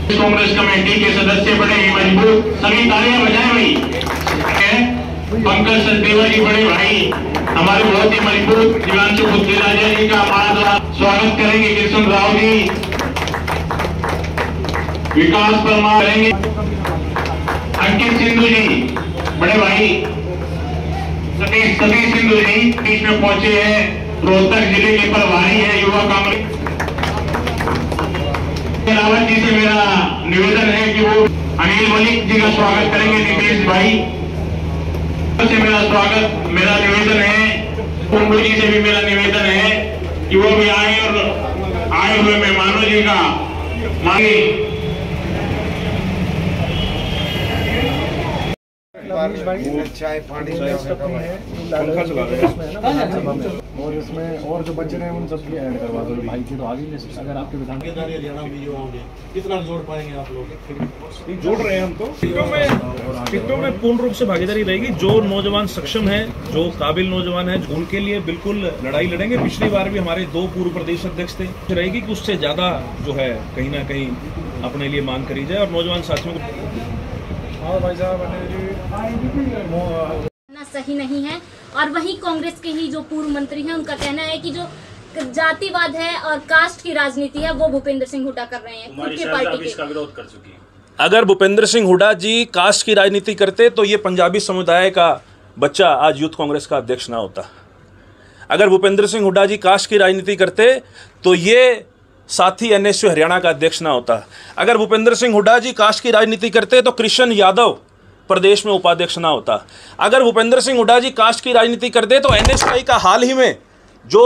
Congress committee के सदस्य बड़े ही मजबूत, सभी तालियां बजाएं भाई। पंकज सचदेवा जी बड़े भाई हमारे बहुत ही मजबूत, दिवांशु बुद्धिराजा जी का हमारा स्वागत करेंगे, कृष्ण राव जी, विकास परमार करेंगे, अंकित सिंधु जी बड़े भाई, सतीश सिंधु जी बीच में पहुंचे हैं, रोहतक जिले के प्रभारी है युवा कांग्रेस। रावत जी से मेरा निवेदन है कि वो अनिल मलिक जी का स्वागत करेंगे, नीतीश भाई से मेरा निवेदन है, कुंडू जी से भी मेरा निवेदन है कि वो भी आए और आए हुए मेहमानों जी का मांगे। चाय पानी और इसमें और जो बच्चे हैं उन सबकी ऐड करवा दो भाई की, तो आगे अगर आपके विधान कितना जोड़ पाएंगे आप लोग? जोड़ रहे हैं हम तो टिकटों में पूर्ण रूप से भागीदारी रहेगी। जो नौजवान सक्षम है, जो काबिल नौजवान है, उनके लिए बिल्कुल लड़ाई लड़ेंगे। पिछली बार भी हमारे 2 पूर्व प्रदेश अध्यक्ष थे, रहेगी कि उससे ज्यादा जो है कहीं ना कहीं अपने लिए मांग करी जाए और नौजवान साथियों को भाई साहब सही नहीं है। और वहीं कांग्रेस के ही जो पूर्व मंत्री हैं उनका कहना है कि जो जातिवाद है और कास्ट की राजनीति है वो भूपेंद्र सिंह हुड्डा कर रहे हैं, खुद की पार्टी के। इसका विरोध कर चुकी है। अगर भूपेंद्र सिंह हुड्डा जी कास्ट की राजनीति करते तो ये पंजाबी समुदाय का बच्चा आज यूथ कांग्रेस का अध्यक्ष ना होता। अगर भूपेंद्र सिंह हुड्डा जी कास्ट की राजनीति करते तो ये साथी एनएसयू हरियाणा का अध्यक्ष ना होता। अगर भूपेंद्र सिंह हुड्डा जी कास्ट की राजनीति करते तो कृष्ण यादव प्रदेश में उपाध्यक्ष ना होता। अगर भूपेंद्र सिंह हुड्डा जी कास्ट की राजनीति करते तो एनएसयूआई का हाल ही में जो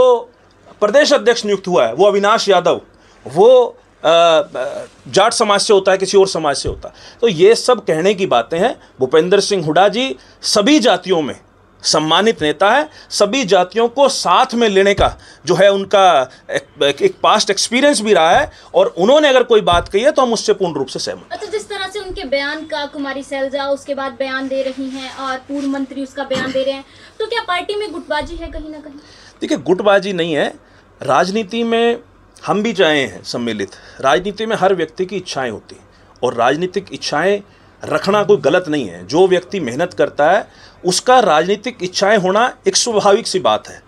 प्रदेश अध्यक्ष नियुक्त हुआ है वो अविनाश यादव, वो जाट समाज से होता है, किसी और समाज से होता। तो ये सब कहने की बातें हैं। भूपेंद्र सिंह हुड्डा जी सभी जातियों में सम्मानित नेता है, सभी जातियों को साथ में लेने का जो है उनका एक पास्ट एक्सपीरियंस भी रहा है और उन्होंने अगर कोई बात कही है तो हम उससे पूर्ण रूप से सहमत। अच्छा, जिस तरह से उनके बयान का कुमारी सैलजा उसके बाद बयान दे रही हैं और पूर्व मंत्री उसका बयान दे रहे हैं, तो क्या पार्टी में गुटबाजी है कहीं ना कहीं? देखिए, गुटबाजी नहीं है। राजनीति में हम भी चाहे हैं सम्मिलित, राजनीति में हर व्यक्ति की इच्छाएं होती हैं और राजनीतिक इच्छाएं रखना कोई गलत नहीं है। जो व्यक्ति मेहनत करता है उसका राजनीतिक इच्छाएं होना एक स्वाभाविक सी बात है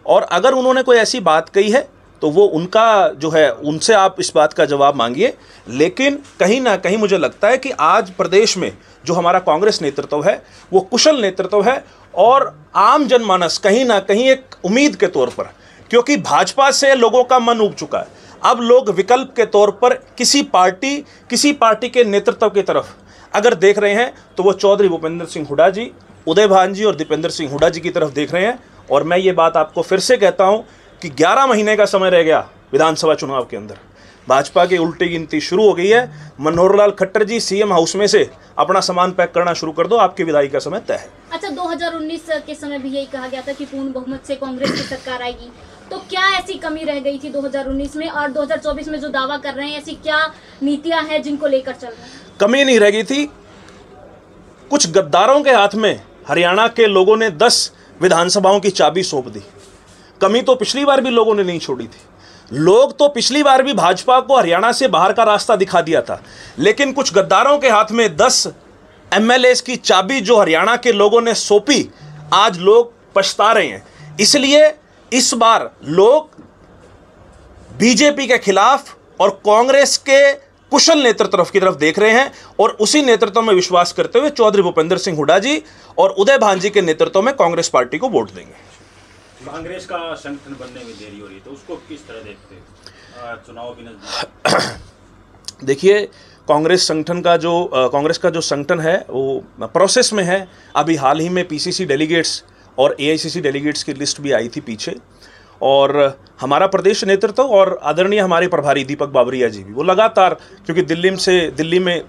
और अगर उन्होंने कोई ऐसी बात कही है तो वो उनका जो है उनसे आप इस बात का जवाब मांगिए। लेकिन कहीं ना कहीं मुझे लगता है कि आज प्रदेश में जो हमारा कांग्रेस नेतृत्व है वो कुशल नेतृत्व है और आम जनमानस कहीं ना कहीं एक उम्मीद के तौर पर, क्योंकि भाजपा से लोगों का मन उब चुका है, अब लोग विकल्प के तौर पर किसी पार्टी के नेतृत्व की तरफ अगर देख रहे हैं तो वो चौधरी भूपेंद्र सिंह हुड्डा जी, उदय भान जी और दीपेंद्र सिंह हुड्डा जी की तरफ देख रहे हैं। और मैं ये बात आपको फिर से कहता हूं कि 11 महीने का समय रह गया विधानसभा चुनाव के अंदर, भाजपा की उल्टी गिनती शुरू हो गई है। मनोहर लाल खट्टर जी सीएम हाउस में से अपना सामान पैक करना शुरू कर दो, आपकी विदाई का समय तय है। अच्छा, 2019 के समय भी यही कहा गया था कि पूर्ण बहुमत से कांग्रेस की सरकार आएगी, तो क्या ऐसी कमी रह गई थी 2019 में और 2024 में जो दावा कर रहे हैं, ऐसी क्या नीतियां हैं जिनको लेकर चल रहे हैं? कमी नहीं रह गई थी। कुछ गद्दारों के हाथ में हरियाणा के लोगों ने 10 विधानसभाओं की चाबी सौंप दी। कमी तो पिछली बार भी लोगों ने नहीं छोड़ी थी। लोग तो पिछली बार भी भाजपा को हरियाणा से बाहर का रास्ता दिखा दिया था, लेकिन कुछ गद्दारों के हाथ में 10 एमएलए की चाबी जो हरियाणा के लोगों ने सौंपी, आज लोग पछता रहे हैं। इसलिए इस बार लोग बीजेपी के खिलाफ और कांग्रेस के कुशल नेतृत्व की तरफ देख रहे हैं और उसी नेतृत्व में विश्वास करते हुए चौधरी भूपेंद्र सिंह हुड्डा जी और उदय भान जी के नेतृत्व में कांग्रेस पार्टी को वोट देंगे। कांग्रेस का संगठन बनने में देरी हो रही है, तो उसको किस तरह देखते हैं? चुनाव भी नजदीक। देखिए, कांग्रेस का जो संगठन है वो प्रोसेस में है। अभी हाल ही में पीसीसी डेलीगेट्स और एआईसीसी डेलीगेट्स की लिस्ट भी आई थी पीछे, और हमारा प्रदेश नेतृत्व और आदरणीय हमारे प्रभारी दीपक बाबरिया जी भी वो लगातार, क्योंकि दिल्ली में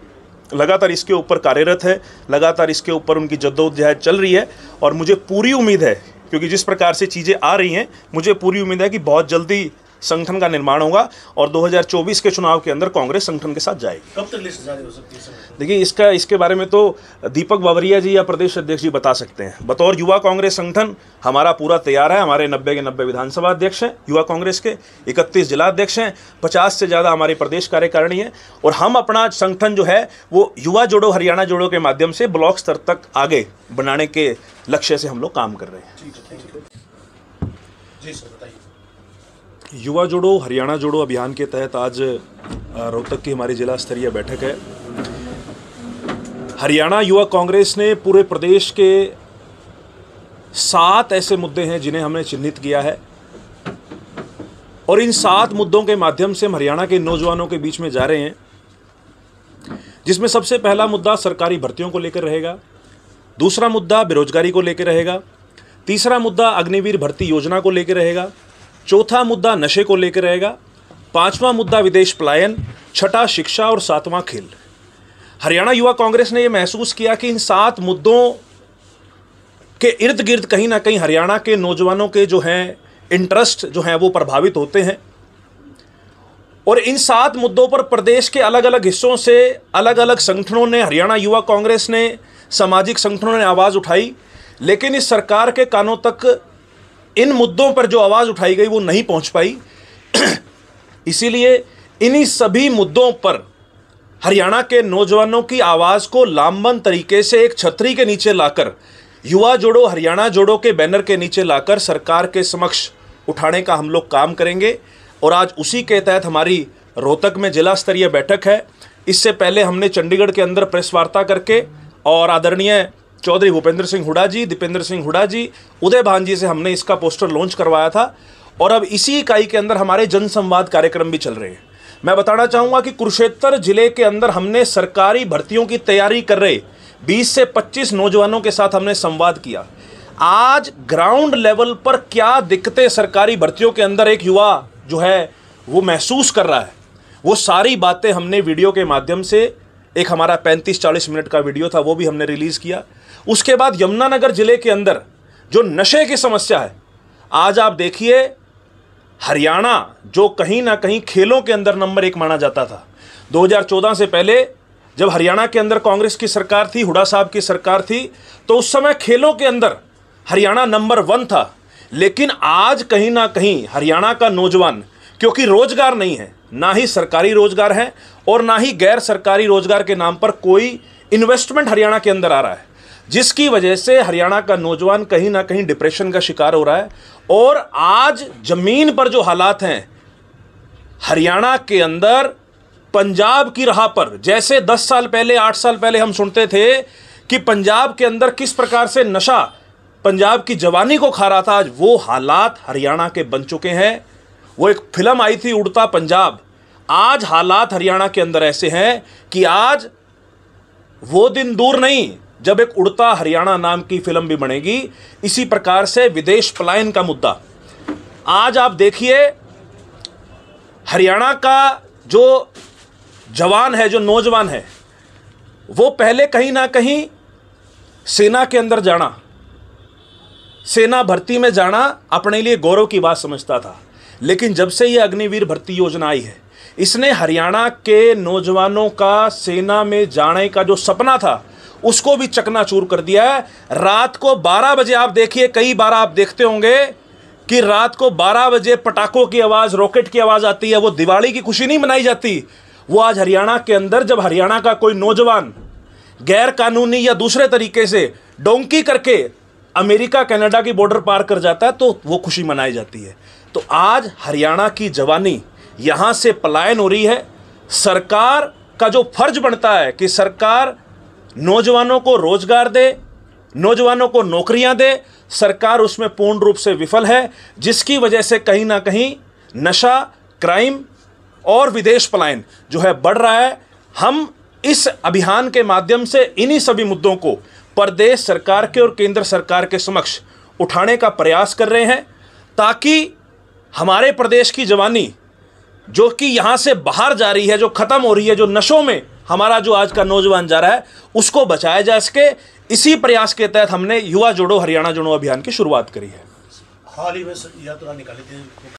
लगातार इसके ऊपर कार्यरत है, लगातार इसके ऊपर उनकी जद्दोजहद चल रही है। और मुझे पूरी उम्मीद है, क्योंकि जिस प्रकार से चीज़ें आ रही हैं, मुझे पूरी उम्मीद है कि बहुत जल्दी संगठन का निर्माण होगा और 2024 के चुनाव के अंदर कांग्रेस संगठन के साथ जाएगी। कब तक लिस्ट जारी हो सकती है? देखिए, इसके बारे में तो दीपक बावरिया जी या प्रदेश अध्यक्ष जी बता सकते हैं। बतौर युवा कांग्रेस संगठन हमारा पूरा तैयार है। हमारे 90 के 90 विधानसभा अध्यक्ष हैं युवा कांग्रेस के, 31 जिला अध्यक्ष हैं, 50 से ज़्यादा हमारी प्रदेश कार्यकारिणी है और हम अपना संगठन जो है वो युवा जोड़ो हरियाणा जोड़ो के माध्यम से ब्लॉक स्तर तक आगे बनाने के लक्ष्य से हम लोग काम कर रहे हैं। जी सर, बताइए। युवा जोड़ो हरियाणा जोड़ो अभियान के तहत आज रोहतक की हमारी जिला स्तरीय बैठक है। हरियाणा युवा कांग्रेस ने पूरे प्रदेश के 7 ऐसे मुद्दे हैं जिन्हें हमने चिन्हित किया है और इन 7 मुद्दों के माध्यम से हम हरियाणा के नौजवानों के बीच में जा रहे हैं, जिसमें सबसे पहला मुद्दा सरकारी भर्तियों को लेकर रहेगा, दूसरा मुद्दा बेरोजगारी को लेकर रहेगा, तीसरा मुद्दा अग्निवीर भर्ती योजना को लेकर रहेगा, चौथा मुद्दा नशे को लेकर रहेगा, पांचवा मुद्दा विदेश पलायन, छठा शिक्षा और सातवां खेल। हरियाणा युवा कांग्रेस ने यह महसूस किया कि इन 7 मुद्दों के इर्द गिर्द कहीं ना कहीं हरियाणा के नौजवानों के जो हैं इंटरेस्ट जो हैं वो प्रभावित होते हैं और इन 7 मुद्दों पर प्रदेश के अलग अलग हिस्सों से अलग अलग संगठनों ने, हरियाणा युवा कांग्रेस ने, सामाजिक संगठनों ने आवाज़ उठाई, लेकिन इस सरकार के कानों तक इन मुद्दों पर जो आवाज़ उठाई गई वो नहीं पहुंच पाई। इसीलिए इन्हीं सभी मुद्दों पर हरियाणा के नौजवानों की आवाज़ को लामबंद तरीके से एक छतरी के नीचे लाकर, युवा जोड़ो हरियाणा जोड़ो के बैनर के नीचे लाकर सरकार के समक्ष उठाने का हम लोग काम करेंगे और आज उसी के तहत हमारी रोहतक में जिला स्तरीय बैठक है। इससे पहले हमने चंडीगढ़ के अंदर प्रेस वार्ता करके और आदरणीय चौधरी भूपेंद्र सिंह हुड्डा जी, दीपेंद्र सिंह हुड्डा जी, उदय भान जी से हमने इसका पोस्टर लॉन्च करवाया था और अब इसी इकाई के अंदर हमारे जनसंवाद कार्यक्रम भी चल रहे हैं। मैं बताना चाहूँगा कि कुरुक्षेत्र जिले के अंदर हमने सरकारी भर्तियों की तैयारी कर रहे 20 से 25 नौजवानों के साथ हमने संवाद किया। आज ग्राउंड लेवल पर क्या दिक्कतें सरकारी भर्तियों के अंदर एक युवा जो है वो महसूस कर रहा है, वो सारी बातें हमने वीडियो के माध्यम से, एक हमारा 35-40 मिनट का वीडियो था वो भी हमने रिलीज़ किया। उसके बाद यमुनानगर जिले के अंदर जो नशे की समस्या है, आज आप देखिए हरियाणा जो कहीं ना कहीं खेलों के अंदर नंबर 1 माना जाता था, 2014 से पहले जब हरियाणा के अंदर कांग्रेस की सरकार थी, हुड्डा साहब की सरकार थी, तो उस समय खेलों के अंदर हरियाणा नंबर 1 था। लेकिन आज कहीं ना कहीं हरियाणा का नौजवान, क्योंकि रोजगार नहीं है, ना ही सरकारी रोजगार है और ना ही गैर सरकारी रोजगार के नाम पर कोई इन्वेस्टमेंट हरियाणा के अंदर आ रहा है, जिसकी वजह से हरियाणा का नौजवान कहीं ना कहीं डिप्रेशन का शिकार हो रहा है। और आज जमीन पर जो हालात हैं हरियाणा के अंदर, पंजाब की राह पर, जैसे 10 साल पहले 8 साल पहले हम सुनते थे कि पंजाब के अंदर किस प्रकार से नशा पंजाब की जवानी को खा रहा था, आज वो हालात हरियाणा के बन चुके हैं। वो एक फिल्म आई थी उड़ता पंजाब, आज हालात हरियाणा के अंदर ऐसे हैं कि आज वो दिन दूर नहीं जब एक उड़ता हरियाणा नाम की फिल्म भी बनेगी। इसी प्रकार से विदेश पलायन का मुद्दा, आज आप देखिए हरियाणा का जो जवान है, जो नौजवान है, वो पहले कहीं ना कहीं सेना के अंदर जाना, सेना भर्ती में जाना अपने लिए गौरव की बात समझता था। लेकिन जब से ये अग्निवीर भर्ती योजना आई है, इसने हरियाणा के नौजवानों का सेना में जाने का जो सपना था उसको भी चकनाचूर कर दिया है। रात को 12 बजे आप देखिए, कई बार आप देखते होंगे कि रात को 12 बजे पटाखों की आवाज़, रॉकेट की आवाज़ आती है। वो दिवाली की खुशी नहीं मनाई जाती। वो आज हरियाणा के अंदर जब हरियाणा का कोई नौजवान गैर कानूनी या दूसरे तरीके से डोंकी करके अमेरिका कनाडा की बॉर्डर पार कर जाता है तो वो खुशी मनाई जाती है। तो आज हरियाणा की जवानी यहाँ से पलायन हो रही है। सरकार का जो फर्ज बनता है कि सरकार नौजवानों को रोजगार दे, नौजवानों को नौकरियां दे, सरकार उसमें पूर्ण रूप से विफल है, जिसकी वजह से कहीं ना कहीं नशा, क्राइम और विदेश पलायन जो है बढ़ रहा है। हम इस अभियान के माध्यम से इन्हीं सभी मुद्दों को प्रदेश सरकार के और केंद्र सरकार के समक्ष उठाने का प्रयास कर रहे हैं, ताकि हमारे प्रदेश की जवानी जो कि यहाँ से बाहर जा रही है, जो ख़त्म हो रही है, जो नशों में हमारा जो आज का नौजवान जा रहा है, उसको बचाया जा सके। इसी प्रयास के तहत हमने युवा जोड़ो हरियाणा जोड़ो अभियान की शुरुआत करी है। हाल ही में यात्रा निकाली थी